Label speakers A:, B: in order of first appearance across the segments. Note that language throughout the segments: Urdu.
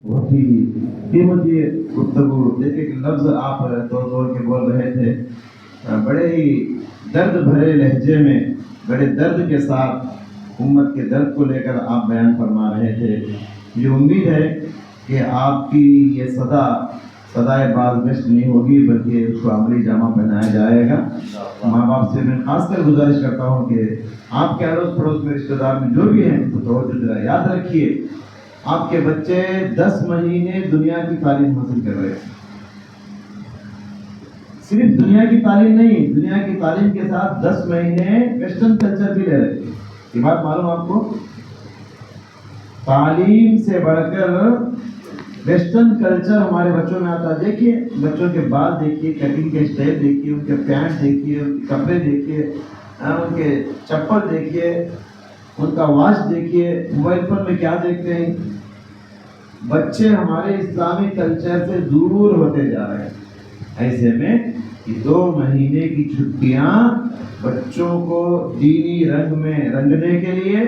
A: بہت ہی قیمتی گفتگو، دیکھیں کہ لفظ آپ توڑ کے بول رہے تھے، بڑے ہی درد بھرے لہجے میں، بڑے درد کے ساتھ امت کے درد کو لے کر آپ بیان فرما رہے تھے۔ مجھے امید ہے کہ آپ کی یہ صدائے بازگشت نہیں ہوگی، بلکہ اس کو عملی جامہ پہنایا جائے گا۔ ماں باپ سے میں خاص کر گزارش کرتا ہوں کہ آپ کے اڑوس پڑوس میں رشتہ دار میں جو بھی ہیں ان کو توجہ ذرا یاد رکھیے۔ آپ کے بچے 10 مہینے دنیا کی تعلیم حاصل کر رہے ہیں، صرف دنیا کی تعلیم نہیں، دنیا کی تعلیم کے ساتھ 10 مہینے ویسٹرن کلچر بھی لے رہے ہیں۔ یہ بات معلوم آپ کو؟ تعلیم سے بڑھ کر ویسٹرن کلچر ہمارے بچوں میں آتا ہے۔ دیکھیے بچوں کے بال دیکھیے، کٹنگ کے اسٹائل دیکھیے، ان کے پینٹ دیکھیے، ان کے کپڑے دیکھیے، ان کے چپل دیکھیے، ان کا واچ دیکھیے، موبائل فون میں کیا دیکھتے ہیں۔ بچے ہمارے اسلامی کلچر سے دور ہوتے جا رہے ہیں۔ ایسے میں یہ 2 مہینے کی چھٹیاں بچوں کو دینی رنگ میں رنگنے کے لیے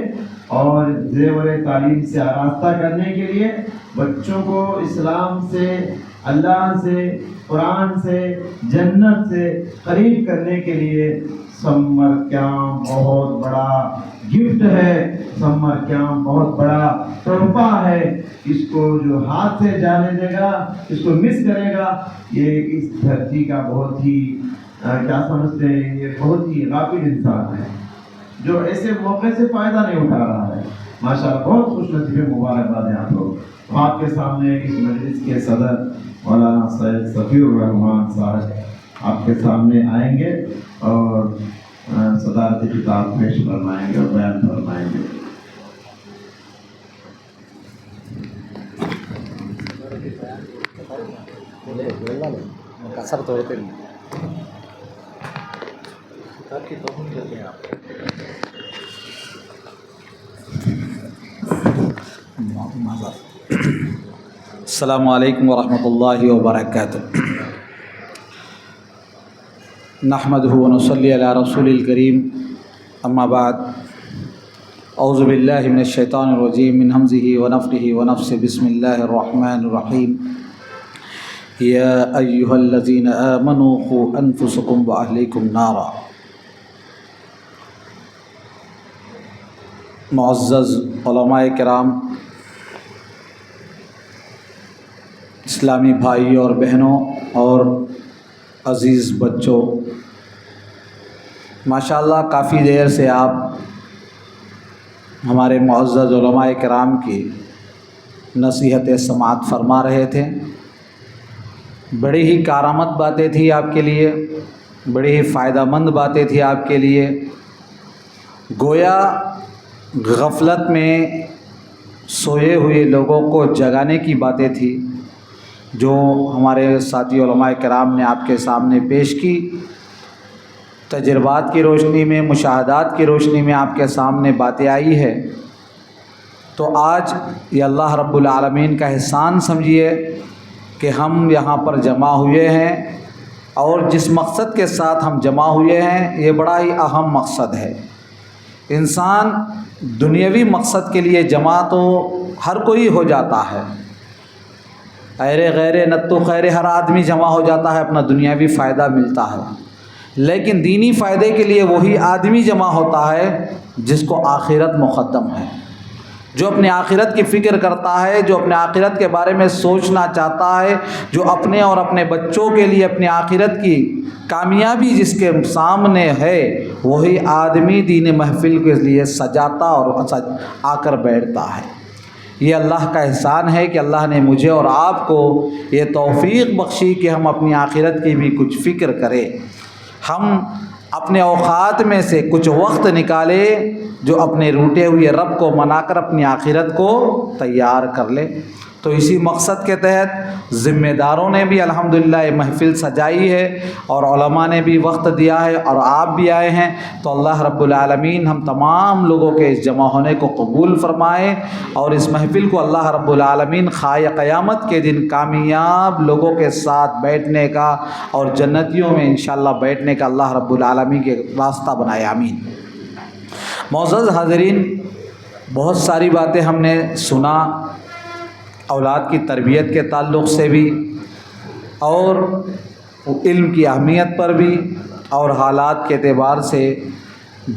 A: اور زیور تعلیم سے آراستہ کرنے کے لیے، بچوں کو اسلام سے، اللہ سے، قرآن سے، جنت سے قریب کرنے کے لیے سمر کیمپ بہت بڑا گفٹ ہے، سمر کیمپ بہت بڑا تحفہ ہے۔ اس کو جو ہاتھ سے جانے دے گا، اس کو مس کرے گا، یہ اس دھرتی کا بہت ہی کیا سمجھتے ہیں، یہ بہت ہی غافل انسان ہے جو ایسے موقع سے فائدہ نہیں اٹھا رہا ہے۔ ماشاءاللہ بہت خوش نصیب، مبارکباد ہے آپ لوگ۔ آپ کے سامنے اس مجلس کے صدر مولانا سید صفی الرحمان صاحب آپ کے سامنے آئیں گے اور صدارتی کتاب پیش فرمائیں گے اور بیان فرمائیں گے۔
B: کسر توڑتے نہیں السلام علیکم ورحمۃ اللہ وبرکاتہ۔ نحمدہ ونصلی علی رسول الکریم، اما بعد، اعوذ باللہ من الشیطان الرجیم، من ہمزہ ونفخہ ونفثہ، بسم اللہ الرحمن الرحیم۔ یا ایہا الذین آمنوا قوا انفسکم واہلیکم نارا۔ معزز علماء کرام، اسلامی بھائی اور بہنوں اور عزیز بچوں، ماشاءاللہ کافی دیر سے آپ ہمارے معزز علماء کرام کی نصیحت سماعت فرما رہے تھے۔ بڑی ہی کارآمد باتیں تھی آپ کے لیے، بڑی ہی فائدہ مند باتیں تھی آپ کے لیے۔ گویا غفلت میں سوئے ہوئے لوگوں کو جگانے کی باتیں تھی جو ہمارے ساتھی علماء کرام نے آپ کے سامنے پیش کی۔ تجربات کی روشنی میں، مشاہدات کی روشنی میں آپ کے سامنے باتیں آئی ہے۔ تو آج یہ اللہ رب العالمین کا احسان سمجھیے کہ ہم یہاں پر جمع ہوئے ہیں، اور جس مقصد کے ساتھ ہم جمع ہوئے ہیں یہ بڑا ہی اہم مقصد ہے۔ انسان دنیاوی مقصد کے لیے جمع تو ہر کوئی ہو جاتا ہے، ایرے غیرے نتو خیر، ہر آدمی جمع ہو جاتا ہے، اپنا دنیاوی فائدہ ملتا ہے، لیکن دینی فائدے کے لیے وہی آدمی جمع ہوتا ہے جس کو آخرت مقدم ہے، جو اپنے آخرت کی فکر کرتا ہے، جو اپنے آخرت کے بارے میں سوچنا چاہتا ہے، جو اپنے اور اپنے بچوں کے لیے اپنے آخرت کی کامیابی جس کے سامنے ہے، وہی آدمی دین محفل کے لیے سجاتا اور آ کر بیٹھتا ہے۔ یہ اللہ کا احسان ہے کہ اللہ نے مجھے اور آپ کو یہ توفیق بخشی کہ ہم اپنی آخرت کی بھی کچھ فکر کریں، ہم اپنے اوقات میں سے کچھ وقت نکالے جو اپنے روٹے ہوئے رب کو منا کر اپنی آخرت کو تیار کر لے۔ تو اسی مقصد کے تحت ذمہ داروں نے بھی الحمدللہ یہ محفل سجائی ہے، اور علماء نے بھی وقت دیا ہے، اور آپ بھی آئے ہیں۔ تو اللہ رب العالمین ہم تمام لوگوں کے اس جمع ہونے کو قبول فرمائے، اور اس محفل کو اللہ رب العالمین خائے قیامت کے دن کامیاب لوگوں کے ساتھ بیٹھنے کا اور جنتیوں میں انشاءاللہ بیٹھنے کا اللہ رب العالمین کے راستہ بنائے، آمین۔ معزز حاضرین، بہت ساری باتیں ہم نے سنا، اولاد کی تربیت کے تعلق سے بھی اور علم کی اہمیت پر بھی اور حالات کے اعتبار سے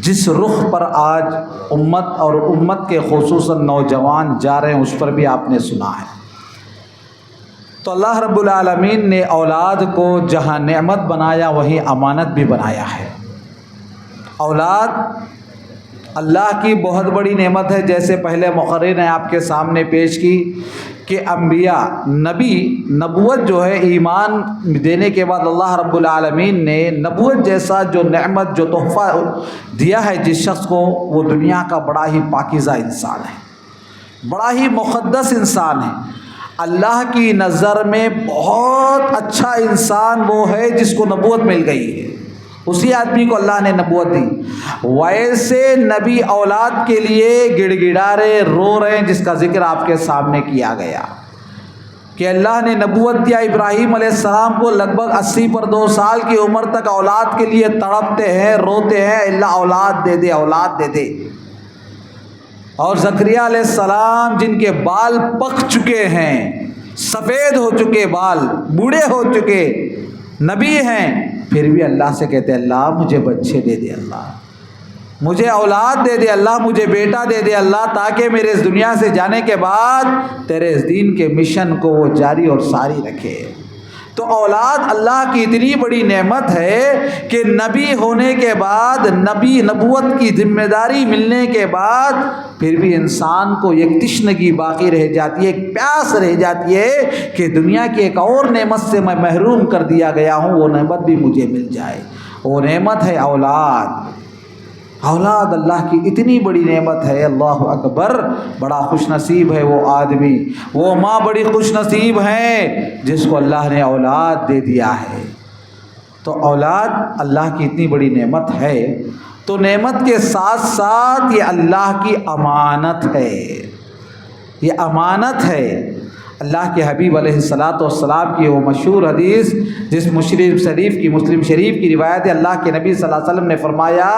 B: جس رخ پر آج امت اور امت کے خصوصاً نوجوان جا رہے ہیں اس پر بھی آپ نے سنا ہے۔ تو اللہ رب العالمین نے اولاد کو جہاں نعمت بنایا وہیں امانت بھی بنایا ہے۔ اولاد اللہ کی بہت بڑی نعمت ہے، جیسے پہلے مقرر نے آپ کے سامنے پیش کی کہ انبیاء نبی نبوت جو ہے ایمان دینے کے بعد اللہ رب العالمین نے نبوت جیسا جو نعمت جو تحفہ دیا ہے جس شخص کو، وہ دنیا کا بڑا ہی پاکیزہ انسان ہے، بڑا ہی مقدس انسان ہے۔ اللہ کی نظر میں بہت اچھا انسان وہ ہے جس کو نبوت مل گئی ہے، اسی آدمی کو اللہ نے نبوت دی۔ ویسے نبی اولاد کے لیے گڑ گڑا رہے رو رہے ہیں، جس کا ذکر آپ کے سامنے کیا گیا کہ اللہ نے نبوت دیا ابراہیم علیہ السلام کو، لگ بھگ 80 پر 2 سال کی عمر تک اولاد کے لیے تڑپتے ہیں، روتے ہیں، اللہ اولاد دے دے، اولاد دے دے۔ اور زکریا علیہ السلام جن کے بال پک چکے ہیں، سفید ہو چکے بال، بوڑھے ہو چکے نبی ہیں، پھر بھی اللہ سے کہتے ہیں اللہ مجھے بچے دے دے، اللہ مجھے اولاد دے دے، اللہ مجھے بیٹا دے دے اللہ، تاکہ میرے اس دنیا سے جانے کے بعد تیرے اس دین کے مشن کو وہ جاری اور ساری رکھے۔ تو اولاد اللہ کی اتنی بڑی نعمت ہے کہ نبی ہونے کے بعد، نبی نبوت کی ذمہ داری ملنے کے بعد پھر بھی انسان کو ایک تشنگی باقی رہ جاتی ہے، ایک پیاس رہ جاتی ہے کہ دنیا کی ایک اور نعمت سے میں محروم کر دیا گیا ہوں، وہ نعمت بھی مجھے مل جائے۔ وہ نعمت ہے اولاد۔ اولاد اللہ کی اتنی بڑی نعمت ہے، اللہ اکبر، بڑا خوش نصیب ہے وہ آدمی، وہ ماں بڑی خوش نصیب ہے جس کو اللہ نے اولاد دے دیا ہے۔ تو اولاد اللہ کی اتنی بڑی نعمت ہے، تو نعمت کے ساتھ ساتھ یہ اللہ کی امانت ہے، یہ امانت ہے۔ اللہ کے حبیب علیہ السلام کی وہ مشہور حدیث جس مسلم شریف کی روایت ہے، اللہ کے نبی صلی اللہ علیہ وسلم نے فرمایا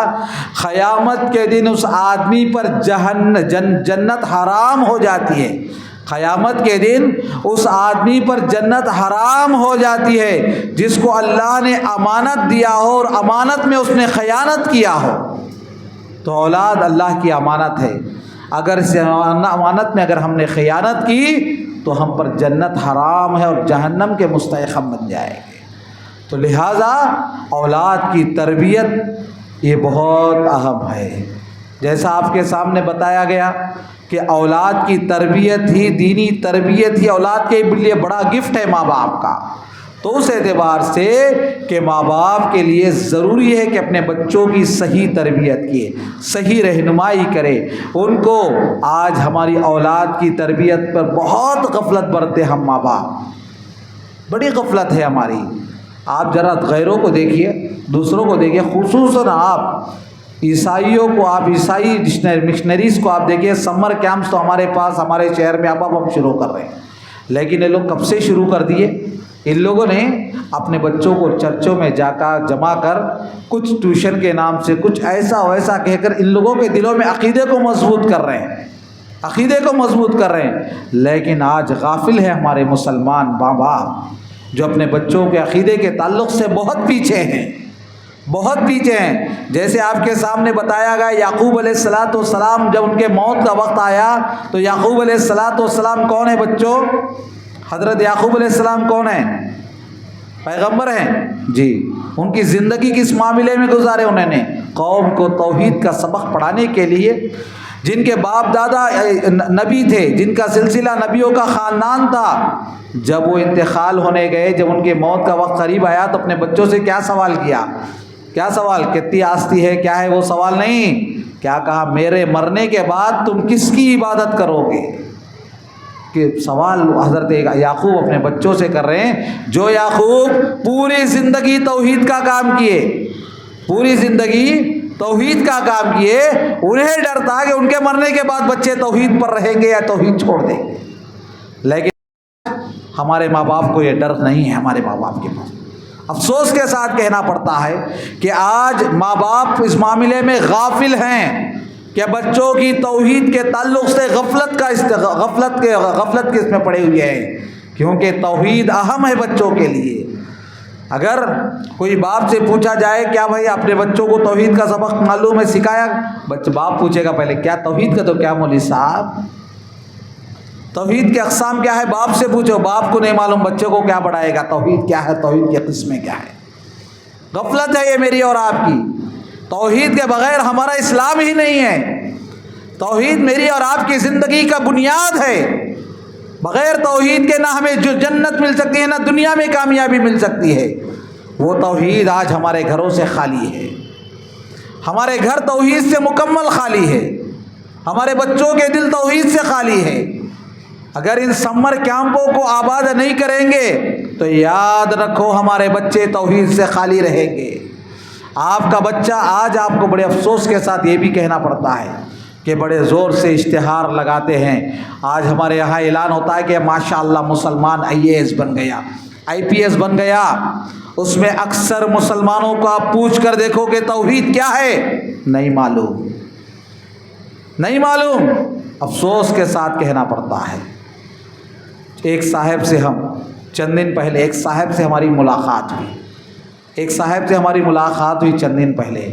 B: قیامت کے دن اس آدمی پر جنت حرام ہو جاتی ہے، قیامت کے دن اس آدمی پر جنت حرام ہو جاتی ہے جس کو اللہ نے امانت دیا ہو اور امانت میں اس نے خیانت کیا ہو۔ تو اولاد اللہ کی امانت ہے، اگر اس امانت میں اگر ہم نے خیانت کی تو ہم پر جنت حرام ہے اور جہنم کے مستحق ہم بن جائیں گے۔ تو لہٰذا اولاد کی تربیت یہ بہت اہم ہے، جیسا آپ کے سامنے بتایا گیا کہ اولاد کی تربیت ہی، دینی تربیت ہی اولاد کے لیے بڑا گفٹ ہے ماں باپ کا۔ تو اس اعتبار سے کہ ماں باپ کے لیے ضروری ہے کہ اپنے بچوں کی صحیح تربیت کیے، صحیح رہنمائی کرے ان کو۔ آج ہماری اولاد کی تربیت پر بہت غفلت برتے ہم ماں باپ، بڑی غفلت ہے ہماری۔ آپ ذرا غیروں کو دیکھیے، دوسروں کو دیکھیے، خصوصاً آپ عیسائیوں کو، آپ عیسائی مشنریز کو آپ دیکھیے، سمر کیمپس تو ہمارے پاس ہمارے شہر میں اب ہم شروع کر رہے ہیں، لیکن یہ لوگ کب سے شروع کر دیے؟ ان لوگوں نے اپنے بچوں کو چرچوں میں جمع کر کچھ ٹیوشن کے نام سے کچھ ایسا ویسا کہہ کر ان لوگوں کے دلوں میں عقیدے کو مضبوط کر رہے ہیں، عقیدے کو مضبوط کر رہے ہیں۔ لیکن آج غافل ہے ہمارے مسلمان ماں باپ جو اپنے بچوں کے عقیدے کے تعلق سے بہت پیچھے ہیں، بہت پیچھے ہیں۔ جیسے آپ کے سامنے بتایا گیا یعقوب علیہ السلام جب ان کے موت کا وقت آیا تو یعقوب علیہ السلام کون ہے بچوں؟ حضرت یعقوب علیہ السلام کون ہیں؟ پیغمبر ہیں جی۔ ان کی زندگی کس معاملے میں گزارے؟ انہوں نے قوم کو توحید کا سبق پڑھانے کے لیے، جن کے باپ دادا نبی تھے، جن کا سلسلہ نبیوں کا خاندان تھا، جب وہ انتقال ہونے گئے، جب ان کے موت کا وقت قریب آیا تو اپنے بچوں سے کیا سوال کیا؟ کیا سوال؟ کتنی آستی ہے، کیا ہے؟ وہ سوال نہیں، کیا کہا؟ میرے مرنے کے بعد تم کس کی عبادت کرو گے؟ کہ سوال حضرت یعقوب اپنے بچوں سے کر رہے ہیں، جو یعقوب پوری زندگی توحید کا کام کیے، پوری زندگی توحید کا کام کیے، انہیں ڈر تھا کہ ان کے مرنے کے بعد بچے توحید پر رہیں گے یا توحید چھوڑ دیں گے، لیکن ہمارے ماں باپ کو یہ ڈر نہیں ہے۔ ہمارے ماں باپ کے پاس افسوس کے ساتھ کہنا پڑتا ہے کہ آج ماں باپ اس معاملے میں غافل ہیں کہ بچوں کی توحید کے تعلق سے غفلت کے اس میں پڑے ہوئے ہیں، کیونکہ توحید اہم ہے بچوں کے لیے۔ اگر کوئی باپ سے پوچھا جائے کیا بھائی اپنے بچوں کو توحید کا سبق معلوم ہے، سکھایا؟ باپ پوچھے گا پہلے کیا توحید کا، تو کیا مولوی صاحب توحید کے اقسام کیا ہے؟ باپ سے پوچھو، باپ کو نہیں معلوم بچوں کو کیا پڑھائے گا؟ توحید کیا ہے، توحید کی قسمیں کیا ہے؟ غفلت ہے یہ میری اور آپ کی۔ توحید کے بغیر ہمارا اسلام ہی نہیں ہے۔ توحید میری اور آپ کی زندگی کا بنیاد ہے۔ بغیر توحید کے نہ ہمیں جو جنت مل سکتی ہے، نہ دنیا میں کامیابی مل سکتی ہے۔ وہ توحید آج ہمارے گھروں سے خالی ہے، ہمارے گھر توحید سے مکمل خالی ہے، ہمارے بچوں کے دل توحید سے خالی ہے۔ اگر ان سمر کیمپوں کو آباد نہیں کریں گے تو یاد رکھو ہمارے بچے توحید سے خالی رہیں گے۔ آپ کا بچہ آج آپ کو بڑے افسوس کے ساتھ یہ بھی کہنا پڑتا ہے کہ بڑے زور سے اشتہار لگاتے ہیں۔ آج ہمارے یہاں اعلان ہوتا ہے کہ ماشاءاللہ مسلمان IAS بن گیا، IPS بن گیا۔ اس میں اکثر مسلمانوں کو آپ پوچھ کر دیکھو کہ توحید کیا ہے، نہیں معلوم، نہیں معلوم۔ افسوس کے ساتھ کہنا پڑتا ہے۔ ایک صاحب سے ہم چند دن پہلے ہماری ملاقات ہوئی چند دن پہلے۔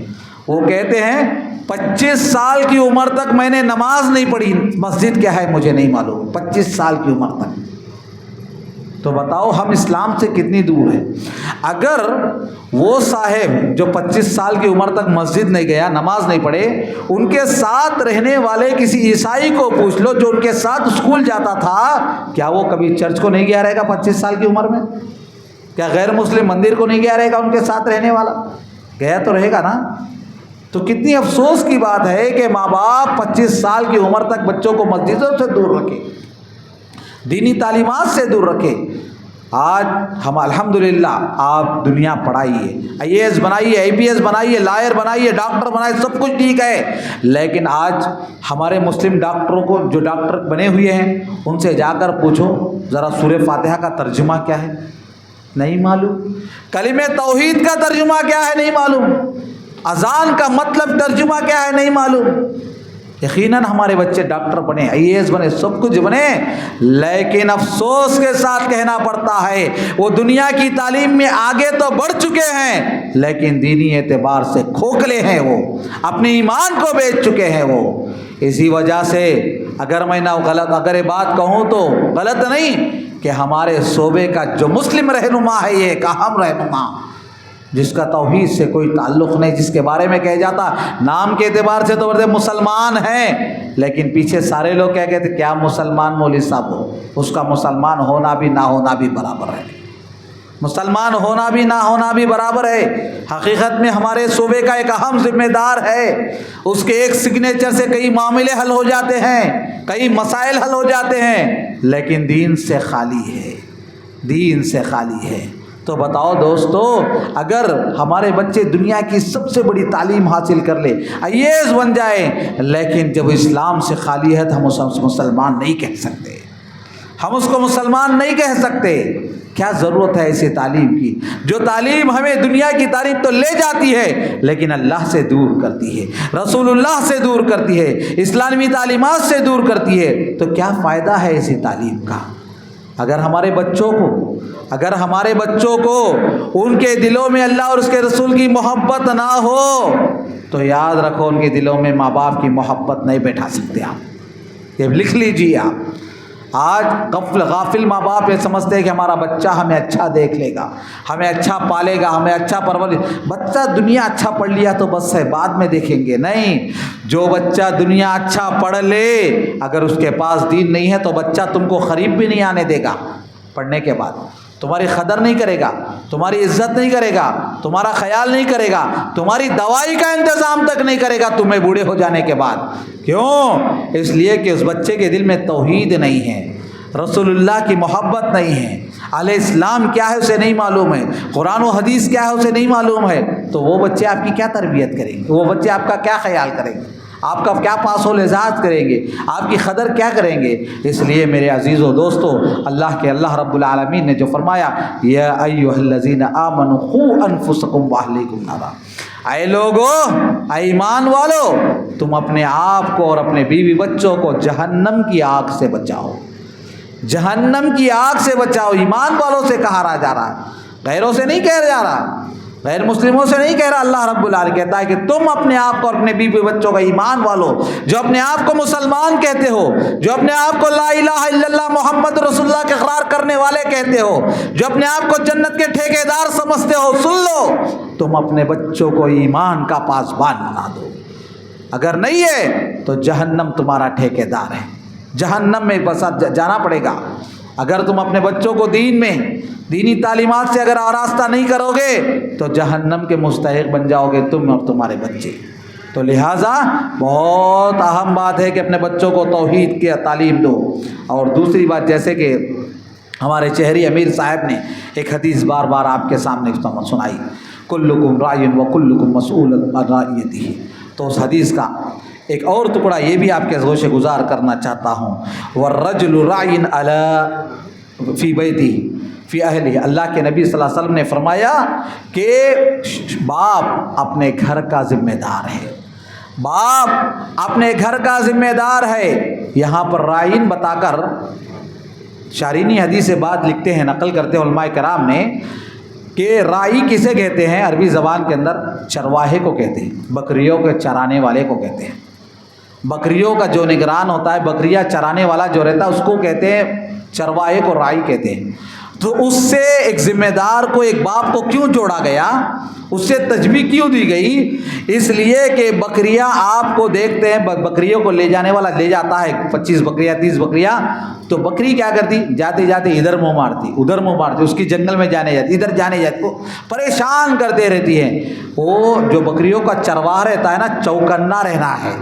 B: وہ کہتے ہیں 25 سال کی عمر تک میں نے نماز نہیں پڑھی، مسجد کیا ہے مجھے نہیں معلوم، 25 سال کی عمر تک۔ تو بتاؤ ہم اسلام سے کتنی دور ہیں۔ اگر وہ صاحب جو 25 سال کی عمر تک مسجد نہیں گیا، نماز نہیں پڑھے، ان کے ساتھ رہنے والے کسی عیسائی کو پوچھ لو جو ان کے ساتھ اسکول جاتا تھا، کیا وہ کبھی چرچ کو نہیں گیا رہے گا 25 سال کی عمر میں؟ کیا غیر مسلم مندر کو نہیں گیا رہے گا ان کے ساتھ رہنے والا؟ گیا تو رہے گا نا۔ تو کتنی افسوس کی بات ہے کہ ماں باپ 25 سال کی عمر تک بچوں کو مسجدوں سے دور رکھے، دینی تعلیمات سے دور رکھے۔ آج ہم الحمدللہ آپ دنیا پڑھائیے، IAS بنائیے، IPS بنائیے، لائر بنائیے، ڈاکٹر بنائیے، سب کچھ ٹھیک ہے، لیکن آج ہمارے مسلم ڈاکٹروں کو جو ڈاکٹر بنے ہوئے ہیں ان سے جا کر پوچھو ذرا سورہ فاتحہ کا ترجمہ کیا ہے، نہیں معلوم۔ کلمہ توحید کا ترجمہ کیا ہے، نہیں معلوم۔ اذان کا مطلب ترجمہ کیا ہے، نہیں معلوم۔ یقیناً ہمارے بچے ڈاکٹر بنے، IAS بنے، سب کچھ بنے، لیکن افسوس کے ساتھ کہنا پڑتا ہے وہ دنیا کی تعلیم میں آگے تو بڑھ چکے ہیں لیکن دینی اعتبار سے کھوکھلے ہیں، وہ اپنے ایمان کو بیچ چکے ہیں۔ وہ اسی وجہ سے اگر میں اگر یہ بات کہوں تو غلط نہیں کہ ہمارے صوبے کا جو مسلم رہنما ہے، یہ ایک اہم رہنما جس کا توحید سے کوئی تعلق نہیں، جس کے بارے میں کہا جاتا نام کے اعتبار سے تو مسلمان ہیں، لیکن پیچھے سارے لوگ کیا کہتے، کیا مسلمان مولوی صاحب ہو، اس کا مسلمان ہونا بھی نہ ہونا بھی برابر ہے، مسلمان ہونا بھی نہ ہونا بھی برابر ہے۔ حقیقت میں ہمارے صوبے کا ایک اہم ذمہ دار ہے، اس کے ایک سگنیچر سے کئی معاملے حل ہو جاتے ہیں، کئی مسائل حل ہو جاتے ہیں، لیکن دین سے خالی ہے، دین سے خالی ہے۔ تو بتاؤ دوستو، اگر ہمارے بچے دنیا کی سب سے بڑی تعلیم حاصل کر لے، IAS بن جائے، لیکن جب اسلام سے خالی ہے تو ہم اسے مسلمان نہیں کہہ سکتے، ہم اس کو مسلمان نہیں کہہ سکتے۔ کیا ضرورت ہے ایسی تعلیم کی جو تعلیم ہمیں دنیا کی تعلیم تو لے جاتی ہے لیکن اللہ سے دور کرتی ہے، رسول اللہ سے دور کرتی ہے، اسلامی تعلیمات سے دور کرتی ہے؟ تو کیا فائدہ ہے ایسی تعلیم کا؟ اگر ہمارے بچوں کو ان کے دلوں میں اللہ اور اس کے رسول کی محبت نہ ہو تو یاد رکھو ان کے دلوں میں ماں باپ کی محبت نہیں بیٹھا سکتے آپ، یہ لکھ لیجیے آپ۔ آج غافل ماں باپ یہ سمجھتے ہیں کہ ہمارا بچہ ہمیں اچھا دیکھ لے گا، ہمیں اچھا پالے گا، ہمیں اچھا پرورش، بچہ دنیا اچھا پڑھ لیا تو بس ہے، بعد میں دیکھیں گے۔ نہیں، جو بچہ دنیا اچھا پڑھ لے اگر اس کے پاس دین نہیں ہے تو بچہ تم کو قریب بھی نہیں آنے دے گا، پڑھنے کے بعد تمہاری قدر نہیں کرے گا، تمہاری عزت نہیں کرے گا، تمہارا خیال نہیں کرے گا، تمہاری دوائی کا انتظام تک نہیں کرے گا تمہیں بوڑھے ہو جانے کے بعد۔ کیوں؟ اس لیے کہ اس بچے کے دل میں توحید نہیں ہے، رسول اللہ کی محبت نہیں ہے، اہل اسلام کیا ہے اسے نہیں معلوم ہے، قرآن و حدیث کیا ہے اسے نہیں معلوم ہے، تو وہ بچے آپ کی کیا تربیت کریں گے؟ وہ بچے آپ کا کیا خیال کریں گے؟ آپ کا کیا پاس و لحاظ کریں گے؟ آپ کی قدر کیا کریں گے؟ اس لیے میرے عزیزو دوستو، اللہ رب العالمین نے جو فرمایا، یا ایھا الذین آمنوا قوا انفسکم واہلیکم نارا، اے لوگو، اے ایمان والو، تم اپنے آپ کو اور اپنے بیوی بچوں کو جہنم کی آگ سے بچاؤ، جہنم کی آگ سے بچاؤ۔ ایمان والوں سے کہا جا رہا ہے، غیروں سے نہیں کہا جا رہا، غیر مسلموں سے نہیں کہہ رہا۔ اللہ رب العالمین کہتا ہے کہ تم اپنے آپ کو اور اپنے بیوی بچوں کا، ایمان والو جو اپنے آپ کو مسلمان کہتے ہو، جو اپنے آپ کو لا الہ الا اللہ محمد رسول اللہ کے اقرار کرنے والے کہتے ہو، جو اپنے آپ کو جنت کے ٹھیکیدار سمجھتے ہو، سن لو، تم اپنے بچوں کو ایمان کا پاسبان بنا دو۔ اگر نہیں ہے تو جہنم تمہارا ٹھیکیدار ہے، جہنم میں بس جانا پڑے گا۔ اگر تم اپنے بچوں کو دین میں، دینی تعلیمات سے اگر آراستہ نہیں کرو گے تو جہنم کے مستحق بن جاؤ گے تم اور تمہارے بچے۔ تو لہٰذا بہت اہم بات ہے کہ اپنے بچوں کو توحید کی تعلیم دو۔ اور دوسری بات، جیسے کہ ہمارے شہری امیر صاحب نے ایک حدیث بار بار آپ کے سامنے سنائی، کلکم راع وکلکم مسئول عن رعیتہ، تو اس حدیث کا ایک اور ٹکڑا یہ بھی آپ کے گوشے گزار کرنا چاہتا ہوں، والرجل راع علی فی بیتہ فی اہلہ۔ اللہ کے نبی صلی اللہ علیہ وسلم نے فرمایا کہ باپ اپنے گھر کا ذمہ دار ہے، باپ اپنے گھر کا ذمہ دار ہے۔ یہاں پر رائن بتا کر شارحین حدیث سے بات لکھتے ہیں، نقل کرتے ہیں علماء کرام نے کہ رائی کسے کہتے ہیں عربی زبان کے اندر؟ چرواہے کو کہتے ہیں، بکریوں کے چرانے والے کو کہتے ہیں۔ بکریوں کا جو نگران ہوتا ہے، بکریاں چرانے والا جو رہتا ہے، اس کو کہتے ہیں چرواہے کو رائی کہتے ہیں۔ تو اس سے ایک ذمہ دار کو، ایک باپ کو کیوں جوڑا گیا، اس سے تجبیہ کیوں دی گئی؟ اس لیے کہ بکریاں آپ کو دیکھتے ہیں، بکریوں کو لے جانے والا لے جاتا ہے 25 بکریاں 30 بکریاں، تو بکری کیا کرتی؟ جاتے جاتے ادھر منہ مارتی ادھر منہ مارتی، اس کی جنگل میں جانے جاتی، ادھر جانے جاتی، وہ پریشان کرتے رہتی ہے۔ وہ جو بکریوں کا چرواہ رہتا ہے نا، چوکنا رہنا ہے،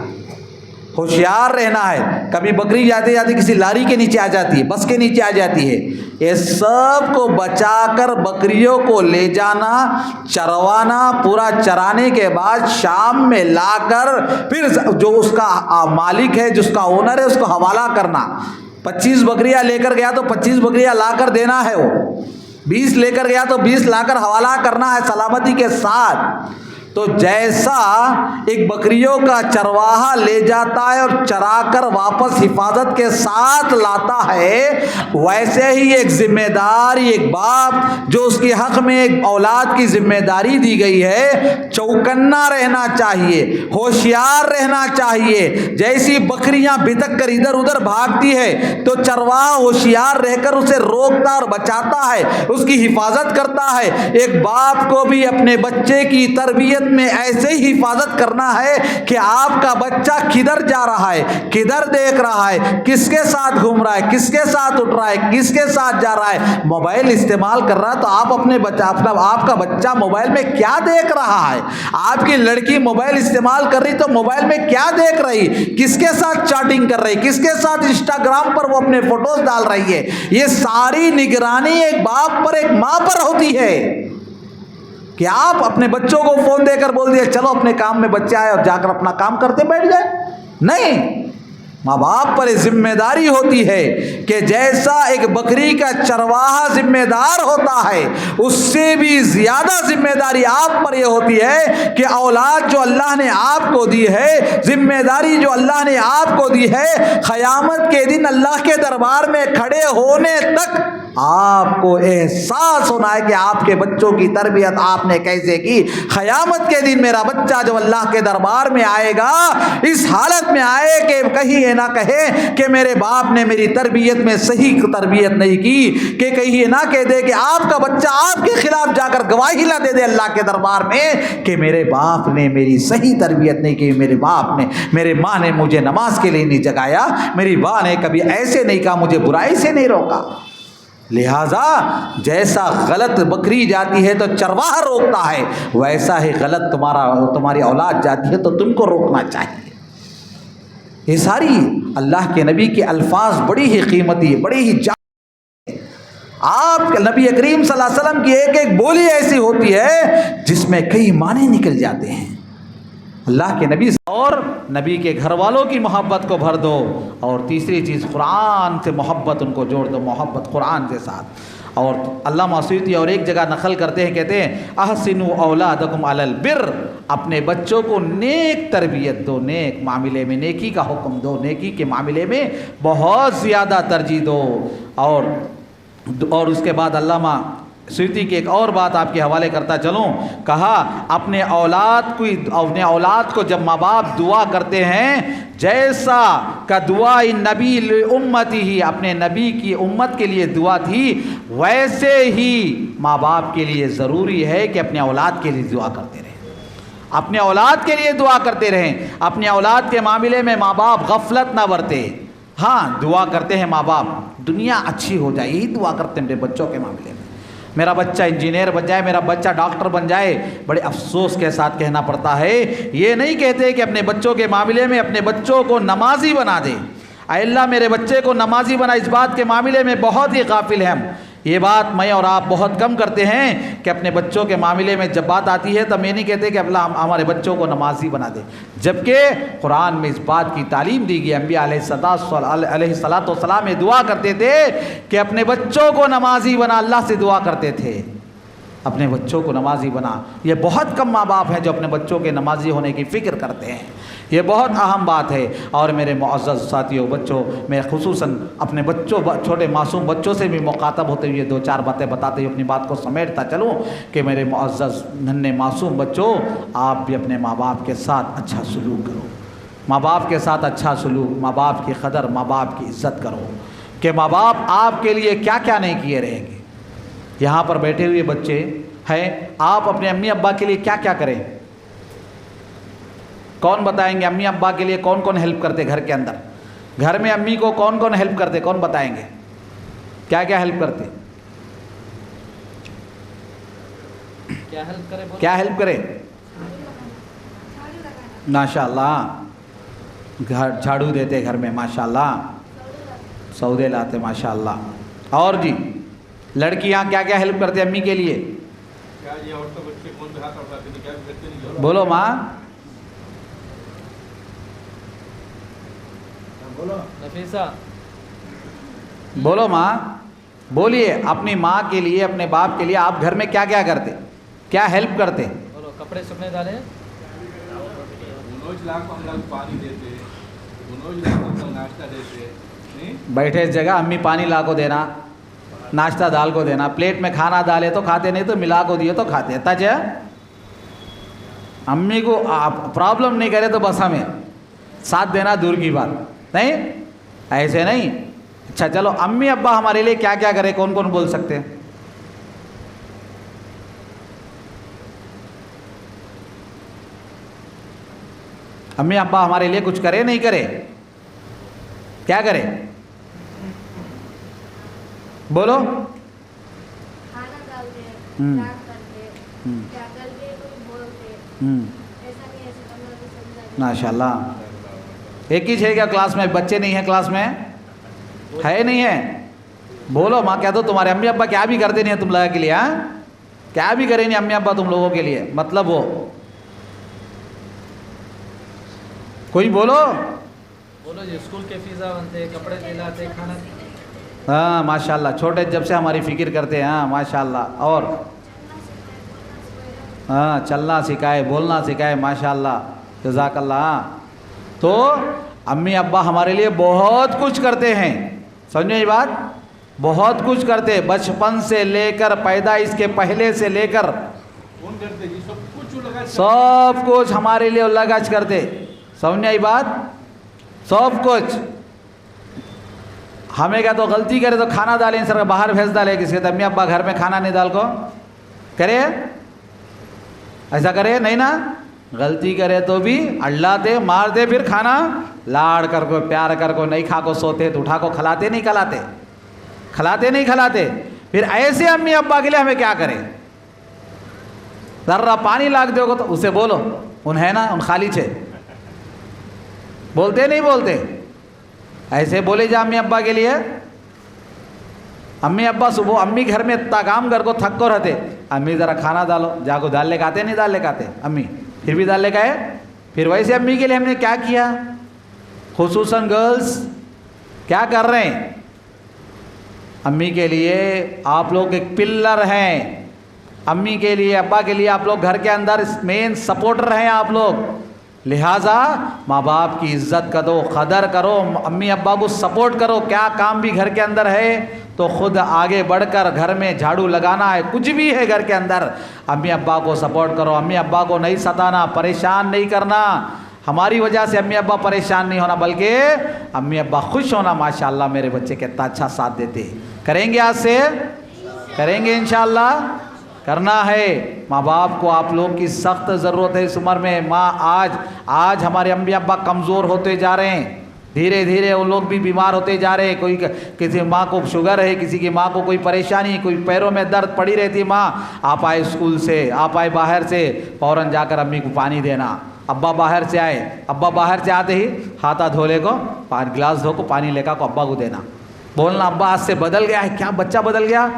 B: ہوشیار رہنا ہے۔ کبھی بکری جاتے جاتے کسی لاری کے نیچے آ جاتی ہے، بس کے نیچے آ جاتی ہے، یہ سب کو بچا کر بکریوں کو لے جانا، چروانا، پورا چرانے کے بعد شام میں لا کر پھر جو اس کا مالک ہے، جس کا اونر ہے، اس کو حوالہ کرنا۔ 25 بکریاں لے کر گیا تو 25 بکریاں لا کر دینا ہے، وہ 20 لے کر گیا تو 20 لا کر حوالہ کرنا ہے سلامتی کے ساتھ۔ تو جیسا ایک بکریوں کا چرواہا لے جاتا ہے اور چرا کر واپس حفاظت کے ساتھ لاتا ہے، ویسے ہی ایک ذمہ دار، ایک باپ جو اس کے حق میں ایک اولاد کی ذمہ داری دی گئی ہے، چوکنا رہنا چاہیے، ہوشیار رہنا چاہیے۔ جیسی بکریاں بھٹک کر ادھر ادھر بھاگتی ہے تو چرواہا ہوشیار رہ کر اسے روکتا اور بچاتا ہے، اس کی حفاظت کرتا ہے۔ ایک باپ کو بھی اپنے بچے کی تربیت میں ایسے ہی حفاظت کرنا ہے کہ آپ کا بچہ کدھر جا رہا ہے، کدھر دیکھ رہا ہے، کس کے ساتھ گھوم رہا ہے، کس کے ساتھ اٹھ رہا ہے، کس کے ساتھ جا رہا ہے۔ موبائل استعمال کر رہا ہے تو آپ اپنے بچہ، آپ کا بچہ موبائل میں کیا دیکھ رہا ہے؟ آپ کی لڑکی موبائل استعمال کر رہی تو موبائل میں کیا دیکھ رہی، کس کے ساتھ چیٹنگ کر رہی، کس کے ساتھ انسٹاگرام پر وہ اپنے فوٹوز ڈال رہی ہے۔ یہ ساری نگرانی ایک باپ پر، ایک ماں پر ہوتی ہے کہ آپ اپنے بچوں کو فون دے کر بول دیا چلو اپنے کام میں، بچے آئے اور جا کر اپنا کام کرتے بیٹھ جائے۔ نہیں، ماں باپ پر ذمہ داری ہوتی ہے کہ جیسا ایک بکری کا چرواہا ذمہ دار ہوتا ہے، اس سے بھی زیادہ ذمہ داری آپ پر یہ ہوتی ہے کہ اولاد جو اللہ نے آپ کو دی ہے، ذمہ داری جو اللہ نے آپ کو دی ہے، قیامت کے دن اللہ کے دربار میں کھڑے ہونے تک آپ کو احساس ہونا ہے کہ آپ کے بچوں کی تربیت آپ نے کیسے کی۔ قیامت کے دن میرا بچہ جب اللہ کے دربار میں آئے گا، اس حالت میں آئے کہ کہیں یہ نہ کہے کہ میرے باپ نے میری تربیت میں صحیح تربیت نہیں کی، کہ کہیں یہ نہ کہہ دے کہ آپ کا بچہ آپ کے خلاف جا کر گواہی نہ دے دے اللہ کے دربار میں کہ میرے باپ نے میری صحیح تربیت نہیں کی، میرے باپ نے، میرے ماں نے مجھے نماز کے لیے نہیں جگایا، میری ماں نے کبھی ایسے نہیں کہا، مجھے برائی سے نہیں روکا۔ لہذا جیسا غلط بکری جاتی ہے تو چرواہا روکتا ہے، ویسا ہی غلط تمہاری اولاد جاتی ہے تو تم کو روکنا چاہیے۔ یہ ساری اللہ کے نبی کے الفاظ بڑی ہی قیمتی، بڑی ہی آپ نبی کریم صلی اللہ علیہ وسلم کی ایک ایک بولی ایسی ہوتی ہے جس میں کئی معنی نکل جاتے ہیں۔ اللہ کے نبی اور نبی کے گھر والوں کی محبت کو بھر دو، اور تیسری چیز قرآن سے محبت ان کو جوڑ دو، محبت قرآن کے ساتھ۔ اور علامہ سیوطی اور ایک جگہ نقل کرتے ہیں، کہتے ہیں احسنوا اولادکم علی البر، اپنے بچوں کو نیک تربیت دو، نیک معاملے میں نیکی کا حکم دو، نیکی کے معاملے میں بہت زیادہ ترجیح دو۔ اور اس کے بعد علامہ سیوطی کی ایک اور بات آپ کے حوالے کرتا چلوں، کہا اپنے اولاد کو جب ماں باپ دعا کرتے ہیں، جیسا کا دعا نبی امتی ہی، اپنے نبی کی امت کے لیے دعا تھی، ویسے ہی ماں باپ کے لیے ضروری ہے کہ اپنے اولاد کے لیے دعا کرتے رہیں، اپنے اولاد کے لیے دعا کرتے رہیں۔ اپنے اولاد کے معاملے میں ماں باپ غفلت نہ برتے۔ ہاں دعا کرتے ہیں ماں باپ، دنیا اچھی ہو جائے، یہی دعا کرتے ہیں میرے بچوں کے معاملے میں، میرا بچہ انجینئر بن جائے، میرا بچہ ڈاکٹر بن جائے۔ بڑے افسوس کے ساتھ کہنا پڑتا ہے، یہ نہیں کہتے کہ اپنے بچوں کے معاملے میں اپنے بچوں کو نمازی بنا دے، اے اللہ میرے بچے کو نمازی بنا۔ اس بات کے معاملے میں بہت ہی غافل ہیں ہم، یہ بات میں اور آپ بہت کم کرتے ہیں کہ اپنے بچوں کے معاملے میں جب بات آتی ہے تب یہ نہیں کہتے کہ اللہ ہمارے بچوں کو نمازی بنا دے، جبکہ قرآن میں اس بات کی تعلیم دی گئی۔ انبیاء علیہ الصلاۃ والسلام یہ دعا کرتے تھے کہ اپنے بچوں کو نمازی بنا، اللہ سے دعا کرتے تھے اپنے بچوں کو نمازی بنا۔ یہ بہت کم ماں باپ ہیں جو اپنے بچوں کے نمازی ہونے کی فکر کرتے ہیں، یہ بہت اہم بات ہے۔ اور میرے معزز ساتھیوں، بچوں، میں خصوصاً اپنے بچوں، چھوٹے معصوم بچوں سے بھی مخاطب ہوتے ہوئے دو چار باتیں بتاتے ہوئے اپنی بات کو سمیٹتا چلوں کہ میرے معزز ننھے معصوم بچوں، آپ بھی اپنے ماں باپ کے ساتھ اچھا سلوک کرو، ماں باپ کے ساتھ اچھا سلوک، ماں باپ کی قدر، ماں باپ کی عزت کرو، کہ ماں باپ آپ کے لیے کیا کیا نہیں کیے رہیں گے۔ یہاں پر بیٹھے ہوئے بچے ہیں، آپ اپنے امی ابا کے لیے کیا کیا کریں؟ کون بتائیں گے امی ابا کے لیے کون کون ہیلپ کرتے؟ گھر کے اندر، گھر میں امی کو کون کون ہیلپ کرتے؟ کون بتائیں گے کیا کیا ہیلپ کرتے؟ کیا ہیلپ کرے؟ ماشاء اللہ، گھر جھاڑو دیتے گھر میں، ماشاء اللہ، سودے لاتے، ماشاء اللہ۔ اور جی لڑکیاں کیا کیا ہیلپ کرتے امی کے لیے؟ بولو ماں،
C: نفیسہ،
B: بولو ماں، بولیے اپنی ماں کے لیے، اپنے باپ کے لیے آپ گھر میں کیا کیا کرتے، کیا ہیلپ کرتے؟
C: بولو کپڑے سکھنے ڈالے،
D: پانی دیتے، ناشتہ دیتے،
B: بیٹھے اس جگہ امی پانی لا کو دینا، ناشتہ دال کو دینا، پلیٹ میں کھانا ڈالے تو کھاتے، نہیں تو ملا کو دیے تو کھاتے۔ تج امی کو پرابلم نہیں کرے تو بس ہمیں ساتھ دینا دور کی بات نہیں، ایسے نہیں۔ اچھا چلو، امی ابا ہمارے لیے کیا کیا کرے، کون کون بول سکتے ہیں؟ امی ابا ہمارے لیے کچھ کرے نہیں کرے؟ کیا کرے بولو؟
E: کھانا ڈالتے، کیا کرتے کوئی بولتے، ایسا نہیں ایسا کرنا تو سمجھا۔
B: ماشاء اللہ۔ ایک ہی ہے کیا کلاس میں؟ بچے نہیں ہیں کلاس میں؟ ہے نہیں ہے؟ بولو ماں، کہہ دو تمہارے امی ابا کیا بھی کرتے نہیں ہیں تم لوگوں کے لیے؟ ہاں کیا بھی کریں نہیں امی ابا تم لوگوں کے لیے؟ مطلب وہ کوئی بولو۔
C: بولو جی، اسکول کے فیسا بنتے، کپڑے دلاتے، کھانا۔
B: ہاں ماشاء اللہ، چھوٹے جب سے ہماری فکر کرتے ہیں، ہاں ماشاء اللہ۔ اور ہاں چلنا سکھائے، بولنا سکھائے، ماشاء اللہ، جزاک اللہ۔ تو امی ابا ہمارے لیے بہت کچھ کرتے ہیں، سمجھو یہ بات، بہت کچھ کرتے، بچپن سے لے کر پیدائش کے پہلے سے لے کر سب کچھ ہمارے لیے لگاچ کرتے، سمجھو یہ بات، سب کچھ۔ ہمیں کیا تو غلطی کرے تو کھانا ڈالیں سر باہر بھیج ڈالے کسی کے، امی ابا گھر میں کھانا نہیں ڈال کو کرے، ایسا کرے نہیں نا؟ غلطی کرے تو بھی اللہ دے مار دے، پھر کھانا لاڑ کر کو پیار کر کو نہیں کھا کو سوتے تو اٹھا کو کھلاتے نہیں کھلاتے، کھلاتے نہیں کھلاتے۔ پھر ایسے امی ابا کے لیے ہمیں کیا کریں؟ ذرا پانی لاگ دو گو تو اسے بولو، ان ہے نا، ان خالی چھے بولتے نہیں بولتے، ایسے بولے جا امی ابا کے لیے۔ امی ابا صبح امی گھر میں اتنا کام کر کو تھک کو رہتے، امی ذرا کھانا ڈالو، جا کو دال لے کے آتے نہیں دال لے کے آتے امی، پھر بھی دال لے کے آئے۔ پھر ویسے امی کے لیے ہم نے کیا کیا؟ خصوصاً گرلز کیا کر رہے ہیں؟ امی کے لیے آپ لوگ ایک پلر ہیں، امی کے لیے ابا کے لیے آپ لوگ گھر کے اندر مین سپورٹر ہیں آپ لوگ، لہٰذا ماں باپ کی عزت کرو، قدر کرو، امی ابا کو سپورٹ کرو، کیا کام بھی گھر کے اندر ہے تو خود آگے بڑھ کر گھر میں جھاڑو لگانا ہے، کچھ بھی ہے گھر کے اندر امی ابا کو سپورٹ کرو، امی ابا کو نہیں ستانا، پریشان نہیں کرنا، ہماری وجہ سے امی ابا پریشان نہیں ہونا بلکہ امی ابا خوش ہونا، ماشاءاللہ میرے بچے کتنا اچھا ساتھ دیتے ہیں۔ کریں گے آج سے؟ کریں گے انشاءاللہ؟ کرنا ہے۔ ماں باپ کو آپ لوگ کی سخت ضرورت ہے اس عمر میں۔ آج ہمارے امی ابا کمزور ہوتے جا رہے ہیں، دھیرے دھیرے وہ لوگ بھی بیمار ہوتے جا رہے ہیں، کوئی کسی ماں کو شوگر ہے، کسی کی ماں کو کوئی پریشانی، کوئی پیروں میں درد پڑی رہتی ہے، ماں آپ آئے اسکول سے، آپ آئے باہر سے، فوراً جا کر امی کو پانی دینا، ابا باہر سے آئے، ابا باہر سے آتے ہی ہاتھ دھولے کو گلاس دھو کو پانی لے کر کو ابا کو دینا، بولنا ابا آج سے بدل گیا ہے، کیا بچہ بدل گیا؟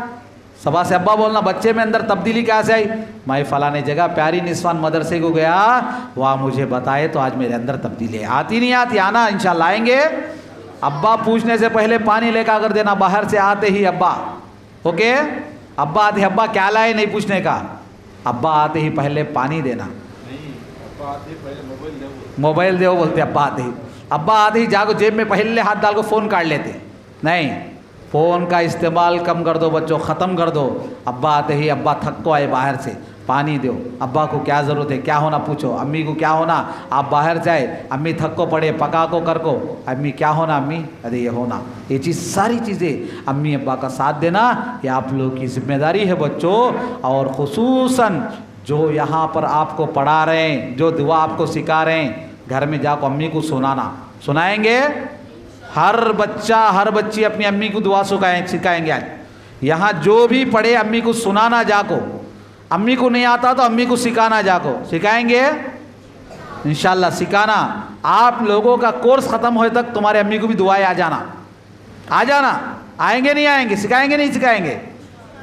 B: صبح سے ابا بولنا بچے میں اندر تبدیلی کیسے آئی؟ میں فلانے جگہ پیاری نسوان مدرسے کو گیا، وہاں مجھے بتائے تو آج میرے اندر تبدیلی ہے۔ آتی نہیں آتی؟ آنا انشاءاللہ آئیں گے۔ ابا پوچھنے سے پہلے پانی لے کر دینا، باہر سے آتے ہی ابا، اوکے؟ ابا آتے ہی ابا کیا لائے نہیں پوچھنے کا، ابا آتے ہی پہلے پانی دینا، موبائل دے بولتے ابا آتے ہی، ابا آتے ہی جا کو جیب میں پہلے ہاتھ ڈال کو فون کاٹ لیتے، نہیں، فون کا استعمال کم کر دو بچوں، ختم کر دو۔ ابا آتے ہی ابا تھک کو آئے باہر سے، پانی دو، ابا کو کیا ضرورت ہے، کیا ہونا پوچھو، امی کو کیا ہونا، آپ باہر جائے، امی تھک کو پڑے، پکا کو کر کو، امی کیا ہونا، امی ارے یہ ہونا، یہ چیز ساری چیزیں امی ابا کا ساتھ دینا یہ آپ لوگ کی ذمہ داری ہے بچوں۔ اور خصوصاً جو یہاں پر آپ کو پڑھا رہے ہیں، جو دعا آپ کو سکھا رہے ہیں، گھر میں جا کو امی کو سنانا، سنائیں گے؟ ہر بچہ ہر بچی اپنی امی کو دعا سکھائیں گے۔ آج یہاں جو بھی پڑھے امی کو سنانا جا کو، امی کو نہیں آتا تو امی کو سکھانا جا کو، سکھائیں گے انشاءاللہ، سکھانا۔ آپ لوگوں کا کورس ختم ہوئے تک تمہارے امی کو بھی دعائیں آ جانا، آئیں گے نہیں آئیں گے، سکھائیں گے نہیں سکھائیں گے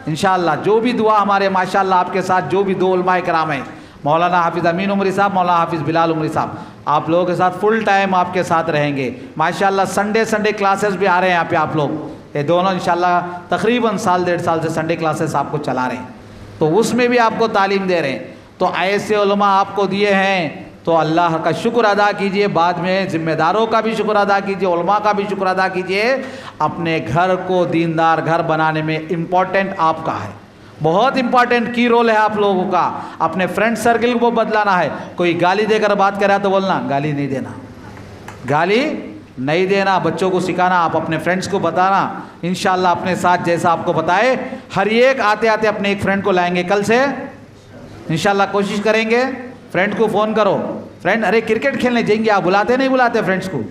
B: انشاءاللہ۔ جو بھی دعا ہمارے ماشاءاللہ آپ کے ساتھ جو بھی دو علماء کرام ہیں، مولانا حافظ امین عمری صاحب، مولانا حافظ بلال عمری صاحب، آپ لوگوں کے ساتھ فل ٹائم آپ کے ساتھ رہیں گے ماشاءاللہ۔ سنڈے کلاسز بھی آ رہے ہیں یہاں پہ آپ لوگ، یہ دونوں انشاءاللہ تقریباً سال ڈیڑھ سال سے سنڈے کلاسز آپ کو چلا رہے ہیں، تو اس میں بھی آپ کو تعلیم دے رہے ہیں۔ تو ایسے علماء آپ کو دیے ہیں تو اللہ کا شکر ادا کیجئے، بعد میں ذمہ داروں کا بھی شکر ادا کیجئے، علماء کا بھی شکر ادا کیجئے۔ اپنے گھر کو دیندار گھر بنانے میں امپورٹنٹ آپ کا ہے، بہت امپورٹنٹ کی رول ہے آپ لوگوں کا۔ اپنے فرینڈ سرکل کو بدلانا ہے، کوئی گالی دے کر بات کرا تو بولنا گالی نہیں دینا، گالی نہیں دینا، بچوں کو سکھانا، آپ اپنے فرینڈس کو بتانا انشاءاللہ اپنے ساتھ جیسا آپ کو بتائے، ہر ایک آتے آتے اپنے ایک فرینڈ کو لائیں گے، کل سے انشاءاللہ کوشش کریں گے۔ فرینڈ کو فون کرو، فرینڈ ارے کرکٹ کھیلنے جائیں گے، آپ بلاتے نہیں بلاتے فرینڈس کو،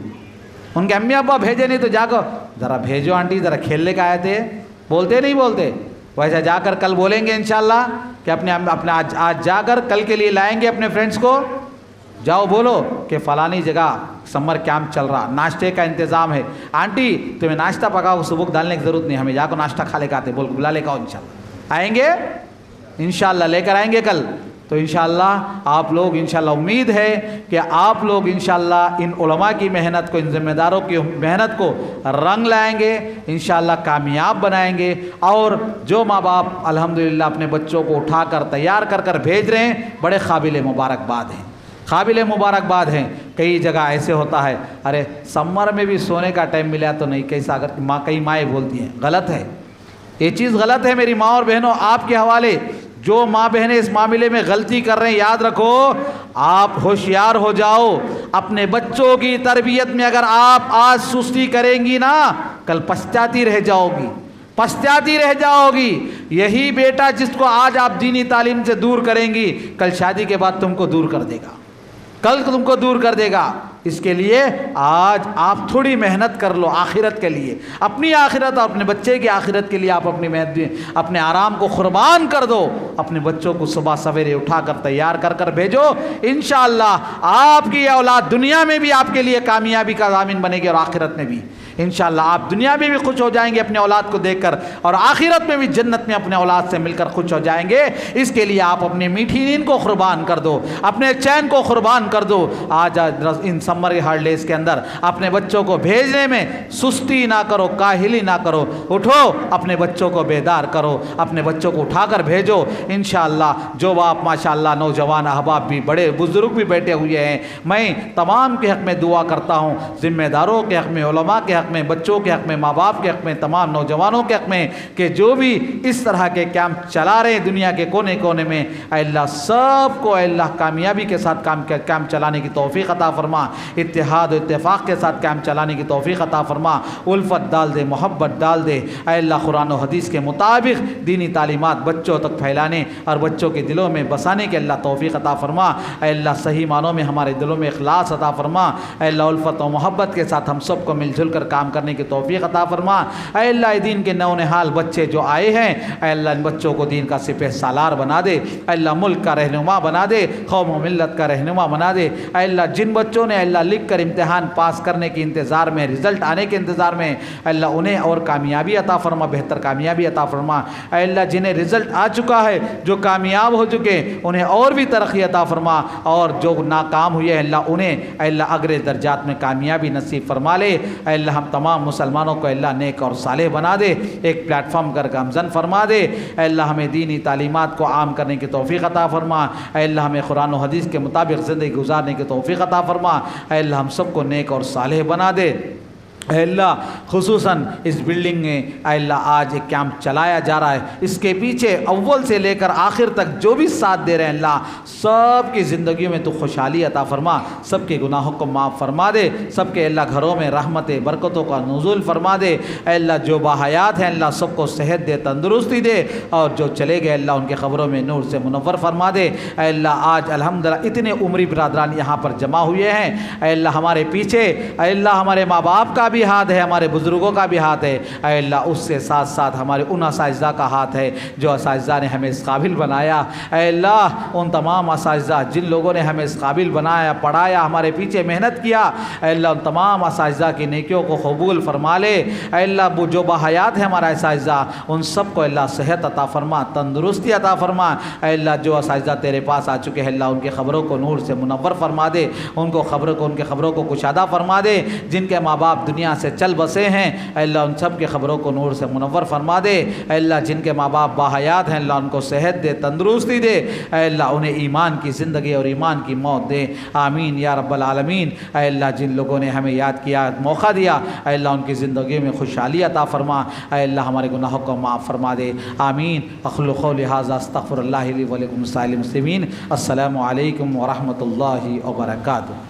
B: ان کے امی ابا بھیجے نہیں تو جا کر ذرا بھیجو آنٹی، ذرا کھیلنے کا آئے تھے، بولتے نہیں بولتے، ویسا جا کر کل بولیں گے انشاءاللہ کہ اپنے آج جا کر کل کے لیے لائیں گے اپنے فرینڈس کو، جاؤ بولو کہ فلانی جگہ سمر کیمپ چل رہا، ناشتے کا انتظام ہے، آنٹی تمہیں ناشتہ پکاؤ، صبح ڈالنے کی ضرورت نہیں، ہمیں جا کر ناشتہ کھا لے کے آتے، بلا لے کے آؤ انشاءاللہ، آئیں گے انشاءاللہ، لے کر آئیں گے کل۔ تو انشاءاللہ آپ لوگ انشاءاللہ امید ہے کہ آپ لوگ انشاءاللہ ان علماء کی محنت کو، ان ذمہ داروں کی محنت کو رنگ لائیں گے، انشاءاللہ کامیاب بنائیں گے۔ اور جو ماں باپ الحمدللہ اپنے بچوں کو اٹھا کر تیار کر بھیج رہے ہیں، بڑے قابل مبارکباد ہیں، قابل مبارکباد ہیں۔ کئی جگہ ایسے ہوتا ہے، ارے سمر میں بھی سونے کا ٹائم ملا تو نہیں، کیسا اگر کئی مائیں بولتی ہیں، غلط ہے، یہ چیز غلط ہے میری ماں اور بہنوں، آپ کے حوالے جو ماں بہنیں اس معاملے میں غلطی کر رہے ہیں، یاد رکھو آپ ہوشیار ہو جاؤ، اپنے بچوں کی تربیت میں اگر آپ آج سستی کریں گی نا، کل پچھتاتی رہ جاؤ گی۔ یہی بیٹا جس کو آج آپ دینی تعلیم سے دور کریں گی، کل شادی کے بعد تم کو دور کر دے گا، اس کے لیے آج آپ تھوڑی محنت کر لو آخرت کے لیے، اپنی آخرت اور اپنے بچے کی آخرت کے لیے آپ اپنی محنت، اپنے آرام کو قربان کر دو، اپنے بچوں کو صبح سویرے اٹھا کر تیار کر بھیجو، انشاءاللہ آپ کی اولاد دنیا میں بھی آپ کے لیے کامیابی کا ضامن بنے گی اور آخرت میں بھی انشاءاللہ آپ دنیا میں بھی خوش ہو جائیں گے اپنے اولاد کو دیکھ کر، اور آخرت میں بھی جنت میں اپنے اولاد سے مل کر خوش ہو جائیں گے۔ اس کے لیے آپ اپنی میٹھی نیند کو قربان کر دو، اپنے چین کو قربان کر دو۔ آج ان سمر ہالیڈیز کے اندر اپنے بچوں کو بھیجنے میں سستی نہ کرو، کاہلی نہ کرو، اٹھو اپنے بچوں کو بیدار کرو، اپنے بچوں کو اٹھا کر بھیجو۔ انشاءاللہ جو باپ ماشاءاللہ نوجوان احباب بھی، بڑے بزرگ بھی بیٹھے ہوئے ہیں، میں تمام کے حق میں دعا کرتا ہوں، ذمہ داروں کے حق میں، علماء کے حق میں، بچوں کے حق میں، ماں باپ کے حق میں، تمام نوجوانوں کے حق میں، کہ جو بھی اس طرح کے کیمپ چلا رہے ہیں دنیا کے کونے کونے میں، اے اللہ سب کو اے اللہ کامیابی کے ساتھ کیمپ چلانے کی توفیق عطا فرما، اتحاد و اتفاق کے ساتھ کیمپ چلانے کی توفیق عطا فرما، الفت ڈال دے، محبت ڈال دے اے اللہ، قرآن و حدیث کے مطابق دینی تعلیمات بچوں تک پھیلانے اور بچوں کے دلوں میں بسانے کے اللہ توفیق عطا فرما۔ اے اللہ صحیح معنوں میں ہمارے دلوں میں اخلاص عطا فرما، اے اللہ الفت و محبت کے ساتھ ہم سب کو مل جل کر کام کرنے کی توفیق عطا فرما۔ اے اللہ دین کے نونہال بچے جو آئے ہیں، اے اللہ ان بچوں کو دین کا سپہ سالار بنا دے، اے اللہ ملک کا رہنما بنا دے، قوم و ملت کا رہنما بنا دے۔ اے اللہ جن بچوں نے اے اللہ لکھ کر امتحان پاس کرنے کے انتظار میں، رزلٹ آنے کے انتظار میں، اے اللہ انہیں اور کامیابی عطا فرما، بہتر کامیابی عطا فرما۔ اے اللہ جنہیں رزلٹ آ چکا ہے، جو کامیاب ہو چکے، انہیں اور بھی ترقی عطا فرما، اور جو ناکام ہوئے ہیں اللہ انہیں اے اللہ اگلے درجات میں کامیابی نصیب فرما لے۔ اے اللہ ہم تمام مسلمانوں کو اللہ نیک اور صالح بنا دے، ایک پلیٹ فارم کر گامزن فرما دے۔ اے اللہ ہمیں دینی تعلیمات کو عام کرنے کی توفیق عطا فرما، اے اللہ ہمیں قرآن و حدیث کے مطابق زندگی گزارنے کی توفیق عطا فرما، اے اللہ ہم سب کو نیک اور صالح بنا دے۔ اے اللہ خصوصاً اس بلڈنگ میں اے اللہ آج ایک کیمپ چلایا جا رہا ہے، اس کے پیچھے اول سے لے کر آخر تک جو بھی ساتھ دے رہے ہیں اللہ سب کی زندگیوں میں تو خوشحالی عطا فرما، سب کے گناہوں کو معاف فرما دے، سب کے اللہ گھروں میں رحمت برکتوں کا نزول فرما دے۔ اے اللہ جو باحیات ہیں اللہ سب کو صحت دے، تندرستی دے، اور جو چلے گئے اللہ ان کے قبروں میں نور سے منور فرما دے۔ اے اللہ آج الحمدللہ اتنے عمری برادران یہاں پر جمع ہوئے ہیں، اے اللہ ہمارے پیچھے اے اللہ ہمارے ماں باپ کا بھی ہاتھ ہے، ہمارے بزرگوں کا بھی ہاتھ ہے، اے اللہ اس سے ساتھ ساتھ ہمارے ان اساتذہ کا ہاتھ ہے جو اساتذہ نے ہمیں اس قابل بنایا۔ اے اللہ ان تمام اساتذہ جن لوگوں نے ہمیں اس قابل بنایا، پڑھایا، ہمارے پیچھے محنت کیا، اے اللہ ان تمام اساتذہ کی نیکیوں کو قبول فرما لے۔ اے اللہ وہ جو باحیات ہے ہمارا اساتذہ ان سب کو اللہ صحت عطا فرما، تندرستی عطا فرما۔ اے اللہ جو اساتذہ تیرے پاس آ چکے ہیں اللہ ان کے قبروں کو نور سے منور فرما دے، ان کے قبروں کو کشادہ فرما دے، جن کے ماں باپ دنیا سے چل بسے ہیں اے اللہ ان سب کے قبروں کو نور سے منور فرما دے۔ اے اللہ جن کے ماں باپ باحیات ہیں اللہ ان کو صحت دے، تندرستی دے، اے اللہ انہیں ایمان کی زندگی اور ایمان کی موت دے، آمین یا رب العالمین۔ اے اللہ جن لوگوں نے ہمیں یاد کیا، موقع دیا، اے اللہ ان کی زندگی میں خوشحالی عطا فرما، اے اللہ ہمارے گناہوں کو معاف فرما دے، آمین۔ اقول قولی ھذا استغفر اللہ لی ولکم سائر المسلمین۔ السلام علیکم ورحمۃ اللہ وبرکاتہ۔